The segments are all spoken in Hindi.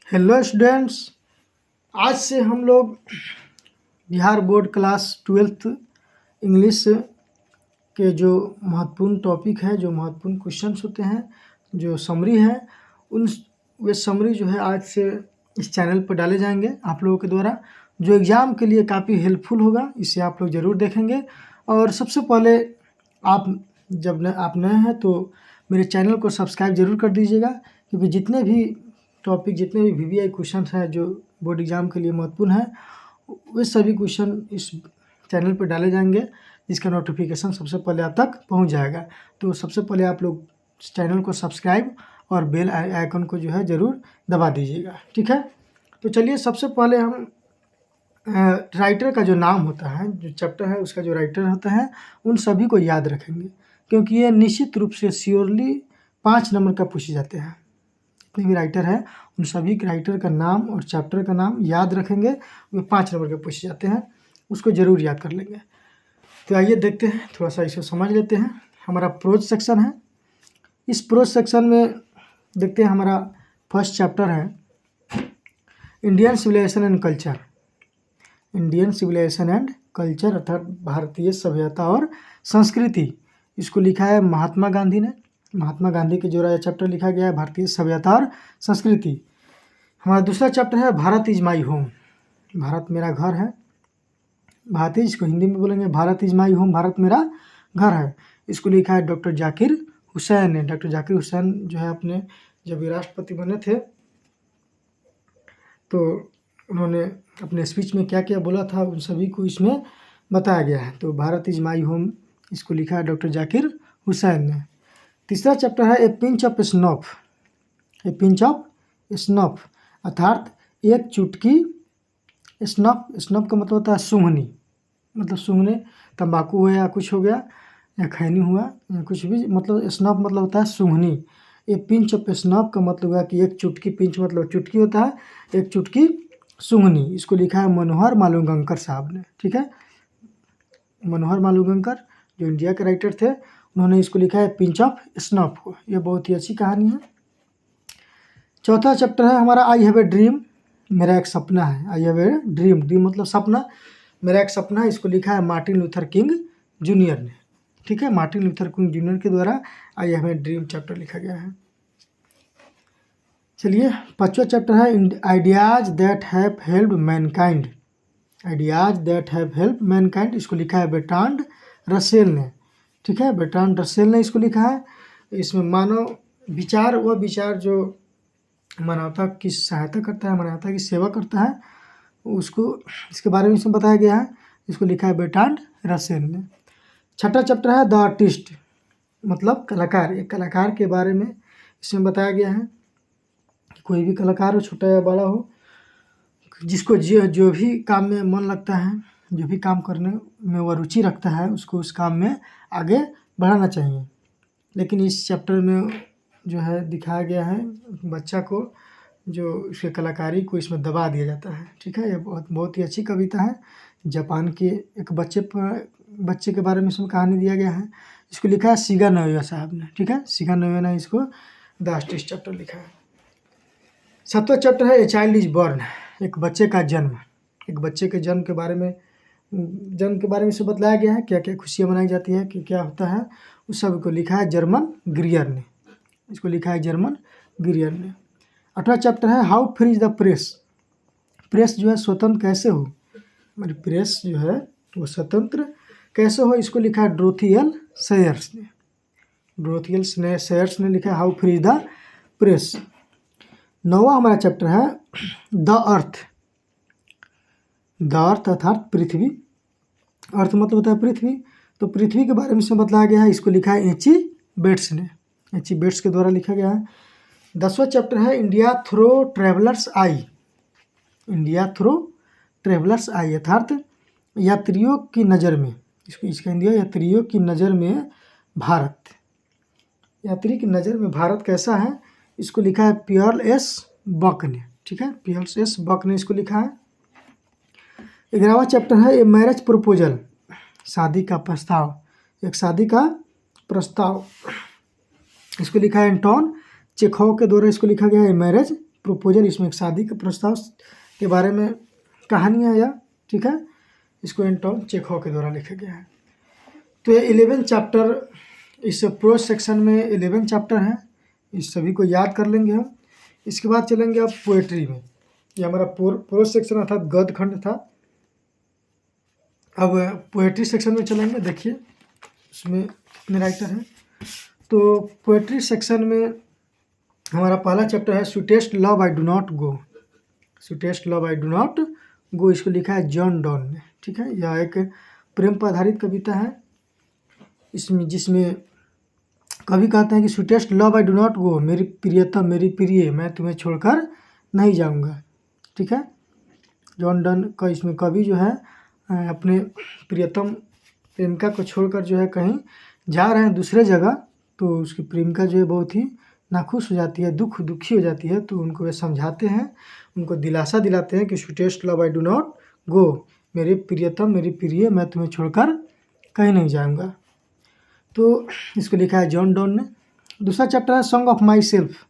Hello students. आज से हम लोग Bihar board class 12th English के जो महत्वपूर्ण टॉपिक है, जो महत्वपूर्ण क्वेश्चंस होते हैं, जो समरी है, उन वे समरी जो है आज से इस चैनल पर डाले जाएंगे आप लोगों के द्वारा, जो एग्ज़ाम के लिए काफ़ी हेल्पफुल होगा। इसे आप लोग ज़रूर देखेंगे। और सबसे पहले आप नए हैं तो मेरे चैनल को सब्सक्राइब ज़रूर कर दीजिएगा, क्योंकि जितने भी टॉपिक, जितने भी वीवीआई क्वेश्चन हैं जो बोर्ड एग्ज़ाम के लिए महत्वपूर्ण है, वे सभी क्वेश्चन इस चैनल पर डाले जाएंगे, जिसका नोटिफिकेशन सबसे पहले आप तक पहुंच जाएगा। तो सबसे पहले आप लोग चैनल को सब्सक्राइब और बेल आइकन को जो है ज़रूर दबा दीजिएगा, ठीक है। तो चलिए, सबसे पहले हम राइटर का जो नाम होता है, जो चैप्टर है उसका जो राइटर होता है, उन सभी को याद रखेंगे, क्योंकि ये निश्चित रूप से श्योरली 5 नंबर का पूछे जाते हैं। जितने भी राइटर हैं उन सभी राइटर का नाम और चैप्टर का नाम याद रखेंगे, वे 5 नंबर के पूछे जाते हैं, उसको ज़रूर याद कर लेंगे। तो आइए देखते हैं, थोड़ा सा इसे समझ लेते हैं। हमारा प्रोज सेक्शन है। इस प्रोज सेक्शन में देखते हैं, हमारा फर्स्ट चैप्टर है Indian civilisation and culture. Indian civilisation and culture अर्थात भारतीय सभ्यता और संस्कृति। इसको लिखा है महात्मा गांधी ने। महात्मा गांधी के द्वारा यह चैप्टर लिखा गया है, भारतीय सभ्यता और संस्कृति। हमारा दूसरा चैप्टर है Bharat is my home. Bharat मेरा घर है। भारतीय, इसको हिंदी में बोलेंगे Bharat is my home, Bharat मेरा घर है। इसको लिखा है डॉक्टर जाकिर हुसैन ने। डॉक्टर जाकिर हुसैन जो है, अपने जब ये राष्ट्रपति बने थे तो उन्होंने अपने स्पीच में क्या क्या बोला था, उन सभी को इसमें बताया गया है। तो भारत इज माई होम, इसको लिखा है डॉक्टर जाकिर हुसैन ने। तीसरा चैप्टर है ए pinch of snuff. A pinch of snuff अर्थात एक चुटकी स्नफ। स्नफ का मतलब होता है सूंघनी, मतलब सूंघने, तंबाकू हो या कुछ हो गया या खैनी हुआ या कुछ भी, मतलब स्नफ मतलब होता है सूंघनी। ए पिंच ऑफ स्नफ का मतलब है कि एक चुटकी, पिंच मतलब चुटकी होता है, एक चुटकी सूंघनी। इसको लिखा है मनोहर मालुंगकर साहब ने, ठीक है। मनोहर मालुंगकर जो इंडिया के राइटर थे, उन्होंने इसको लिखा है पिंच ऑफ स्नफ को। ये बहुत ही अच्छी कहानी है। चौथा चैप्टर है हमारा आई हैव ए ड्रीम। मेरा एक सपना है। I have a dream, dream मतलब सपना, मेरा एक सपना है। इसको लिखा है मार्टिन लूथर किंग जूनियर ने, ठीक है। मार्टिन लूथर किंग जूनियर के द्वारा I have a dream chapter लिखा गया है। चलिए, पांचवा चैप्टर है ideas that have helped Mankind. Ideas that have helped Mankind, इसको लिखा है बर्ट्रांड रसेल ने, ठीक है। बर्ट्रांड रसेल ने इसको लिखा है। इसमें मानव विचार, वह विचार जो मानवता की सहायता करता है, मानवता की सेवा करता है, उसको, इसके बारे में इसमें बताया गया है। इसको लिखा है बर्ट्रांड रसेल ने। छठा चैप्टर है द आर्टिस्ट, मतलब कलाकार। एक कलाकार के बारे में इसमें बताया गया है कि कोई भी कलाकार हो, छोटा या बड़ा हो, जिसको जो भी काम में मन लगता है, जो भी काम करने में वह रुचि रखता है, उसको उस काम में आगे बढ़ाना चाहिए। लेकिन इस चैप्टर में जो है दिखाया गया है, बच्चा को, जो उसके कलाकारी को इसमें दबा दिया जाता है, ठीक है। ये बहुत ही अच्छी कविता है। जापान के एक बच्चे के बारे में इसमें कहानी दिया गया है। इसको लिखा है शिगा नोयोया साहब ने, ठीक है। शिगा नोयोया ने इसको द आर्टिस्ट चैप्टर लिखा है। सातवां चैप्टर है ए चाइल्ड इज बॉर्न। एक बच्चे का जन्म। एक बच्चे के जन्म के बारे में इसे बताया गया है, क्या क्या खुशियाँ मनाई जाती है, कि क्या होता है, उस सब को लिखा है जर्मन ग्रियर ने। इसको लिखा है जर्मन ग्रियर ने। 8वां चैप्टर है how free is the press. Press जो है स्वतंत्र कैसे हो, हमारी प्रेस जो है वो स्वतंत्र कैसे हो, इसको लिखा है डोरोथी एल सेयर्स ने। डोरोथी एल सेयर्स ने लिखा है how free is the press. 9वां हमारा चैप्टर है द अर्थ। द अर्थ अर्थात पृथ्वी। अर्थ मतलब होता है पृथ्वी, तो पृथ्वी के बारे में इसमें बताया गया है। इसको लिखा है एची बेट्स ने। एची बेट्स के द्वारा लिखा गया है। 10वां चैप्टर है इंडिया थ्रो ट्रेवलर्स आई। इंडिया थ्रो ट्रेवलर्स आई अर्थात यात्रियों की नज़र में, इसका हिंदी है यात्रियों की नज़र में भारत। यात्री की नज़र में भारत कैसा है, इसको लिखा है पियर्ल एस बक ने, ठीक है। पियर्ल एस बक ने इसको लिखा है। 11वां चैप्टर है ए मैरिज प्रपोजल। शादी का प्रस्ताव, एक शादी का प्रस्ताव। इसको लिखा है एंटोन चेखोव के द्वारा इसको लिखा गया है मैरिज प्रोपोजल, इसमें एक शादी के प्रस्ताव के बारे में कहानी है यह, ठीक है। इसको एंटोन चेखव के द्वारा लिखा गया है। तो ये 11 चैप्टर, इस प्रोज सेक्शन में 11 चैप्टर हैं, इस सभी को याद कर लेंगे हम। इसके बाद चलेंगे अब पोएट्री में। ये हमारा प्रोज सेक्शन अर्थात गद्य खंड था। अब पोएट्री सेक्शन में चलेंगे। देखिए उसमें कितने राइटर हैं। तो पोएट्री सेक्शन में हमारा पहला चैप्टर है sweetest love I do not go. Sweetest love I do not go, इसको लिखा है जॉन डॉन ने, ठीक है। यह एक प्रेम पर आधारित कविता है, इसमें जिसमें कवि कहते हैं कि sweetest love I do not go, मेरी प्रियतम मेरी प्रिय, मैं तुम्हें छोड़कर नहीं जाऊंगा, ठीक है। जॉन डन का इसमें कवि जो है अपने प्रियतम प्रेमिका को छोड़कर जो है कहीं जा रहे हैं दूसरे जगह, तो उसकी प्रेमिका जो है बहुत ही नाखुश हो जाती है, दुखी हो जाती है। तो उनको वे समझाते हैं, उनको दिलासा दिलाते हैं कि sweetest love I do not go, मेरे प्रियतम मेरी प्रिय, मैं तुम्हें छोड़कर कहीं नहीं जाऊंगा। तो इसको लिखा है जॉन डॉन ने। दूसरा चैप्टर है song of myself.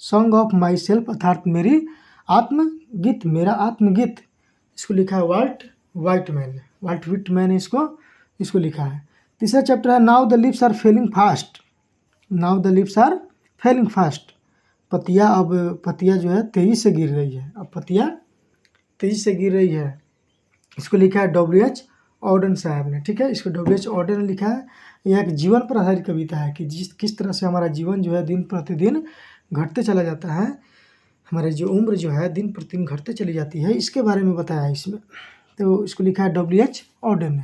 Song of myself अर्थात मेरी आत्मगीत, मेरा आत्मगीत, इसको लिखा है वाल्ट वाइटमैन ने, वाल्ट विटमैन ने इसको लिखा है। तीसरा चैप्टर है now the leaves are falling fast. Now the leaves are falling fast, पतिया जो है तेजी से गिर रही है, अब पतिया तेजी से गिर रही है। इसको लिखा है WH ऑर्डन साहब ने, ठीक है। इसको WH ऑर्डन ने लिखा है। यह एक जीवन पर आधारित कविता है कि किस तरह से हमारा जीवन जो है दिन प्रतिदिन घटते चला जाता है, हमारी जो उम्र जो है दिन प्रतिदिन घटते चली जाती है, इसके बारे में बताया है इसमें। तो इसको लिखा है WH ऑर्डन ने।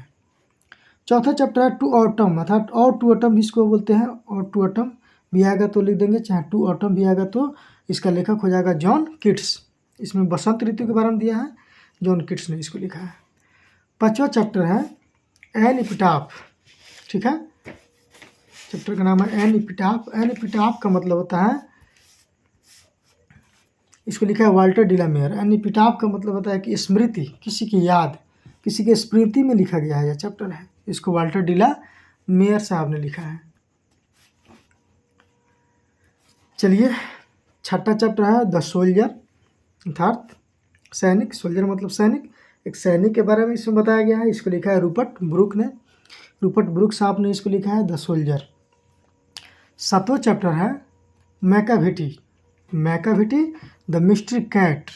चौथा चैप्टर है टू ऑटम, अर्थात और टू ऑटम इसको बोलते हैं, और टू ऑटम भी आएगा तो लिख देंगे, चाहे टू ऑटम भी आएगा तो इसका लेखक हो जाएगा जॉन किट्स। इसमें बसंत ऋतु के बारे में दिया है, जॉन किट्स ने इसको लिखा है। पांचवा चैप्टर है एन इपिटाफ, ठीक है। चैप्टर का नाम है एन इपिटाफ। एन इपिटाफ का मतलब होता है, इसको लिखा है वाल्टर डिलामेयर। एन इपिटाफ का मतलब होता है कि स्मृति, किसी की याद, किसी के स्मृति में लिखा गया है यह चैप्टर है। इसको वाल्टर डिलामेयर साहब ने लिखा है। चलिए छठा चैप्टर है द सोल्जर, अर्थात सैनिक। सोल्जर मतलब सैनिक, एक सैनिक के बारे में इसमें बताया गया है। इसको लिखा है रूपर्ट ब्रूक ने, रूपर्ट ब्रूक साहब ने इसको लिखा है द सोल्जर। सातवां चैप्टर है Macavity. Macavity the mystery cat.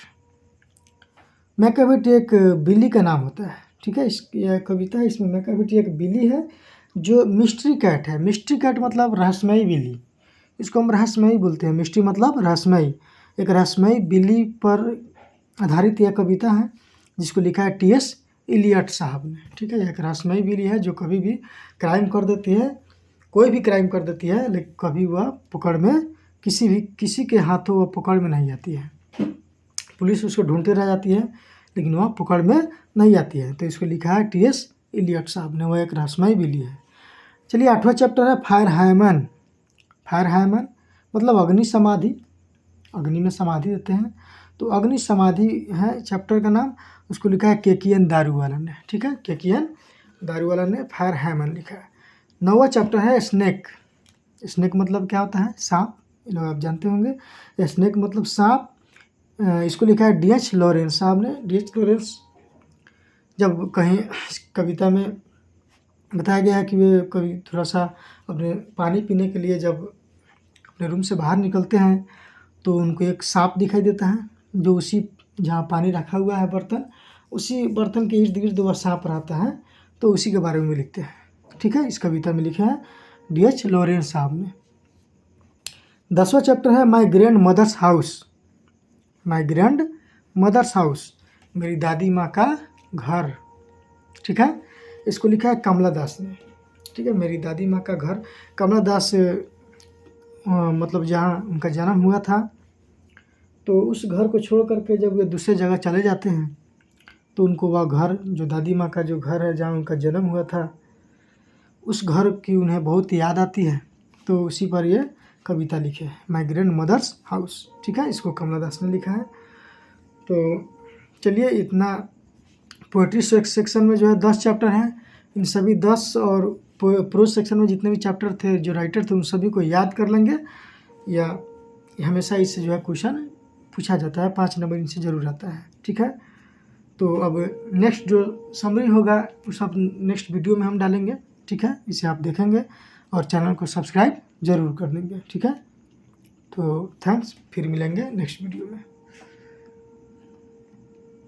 Macavity एक बिल्ली का नाम होता है, ठीक है। यह कविता है, इसमें मैकाविटी एक बिल्ली है जो मिस्ट्री कैट है। मिस्ट्री कैट मतलब रहस्यमयी बिल्ली, इसको हम रहस्यमयी बोलते हैं। मिस्ट्री मतलब रहस्यमयी, एक रहस्यमयी बिल्ली पर आधारित यह कविता है, जिसको लिखा है TS इलियट साहब ने, ठीक है। एक रहस्यमयी बिल्ली है जो कभी भी क्राइम कर देती है, कोई भी क्राइम कर देती है, लेकिन कभी वह पकड़ में किसी के हाथों वह पकड़ में नहीं आती है। पुलिस उसको ढूंढते रह जाती है लेकिन वह पकड़ में नहीं आती है। तो इसको लिखा है TS इलियट साहब ने, वह एक रहस्यमयी बिल्ली है। चलिए आठवां चैप्टर है फायर हायमन। फायर हायमन मतलब अग्नि समाधि, अग्नि में समाधि देते हैं, तो अग्नि समाधि है चैप्टर का नाम। उसको लिखा है केकियन दारूवाला ने, ठीक है। केकियन दारूवाला ने फायर हायमन लिखा है। नौवां चैप्टर है स्नेक। स्नेक मतलब क्या होता है, सांप, ये लोग आप जानते होंगे। स्नेक मतलब सांप। इसको लिखा है DH लॉरेंस साहब ने। DH लॉरेंस जब कहीं कविता में बताया गया है कि वे कभी थोड़ा सा अपने पानी पीने के लिए जब अपने रूम से बाहर निकलते हैं तो उनको एक सांप दिखाई देता है, जो उसी जहाँ पानी रखा हुआ है बर्तन, उसी बर्तन के इर्द गिर्द वह सांप रहता है, तो उसी के बारे में लिखते हैं, ठीक है। इस कविता में लिखा है DH लॉरेंस साहब ने। 10वां चैप्टर है my grandmother's house. My grandmother's house, मेरी दादी माँ का घर, ठीक है। इसको लिखा है कमला दास ने, ठीक है। मेरी दादी माँ का घर, कमला दास मतलब जहाँ उनका जन्म हुआ था, तो उस घर को छोड़ करके जब वे दूसरे जगह चले जाते हैं तो उनको वह घर, जो दादी माँ का जो घर है जहाँ उनका जन्म हुआ था, उस घर की उन्हें बहुत याद आती है। तो उसी पर ये कविता लिखे है माई ग्रैंड मदर्स हाउस, ठीक है। इसको कमला दास ने लिखा है। तो चलिए इतना पोएट्री सेक्शन में जो है 10 चैप्टर हैं। इन सभी 10 और प्रोज सेक्शन में जितने भी चैप्टर थे, जो राइटर थे, उन सभी को याद कर लेंगे, या हमेशा इससे जो है क्वेश्चन पूछा जाता है, 5 नंबर इनसे ज़रूर आता है। ठीक है, तो अब नेक्स्ट जो समरी होगा वो सब नेक्स्ट वीडियो में हम डालेंगे। ठीक है, इसे आप देखेंगे और चैनल को सब्सक्राइब ज़रूर कर देंगे। ठीक है, तो थैंक्स, फिर मिलेंगे नेक्स्ट वीडियो में।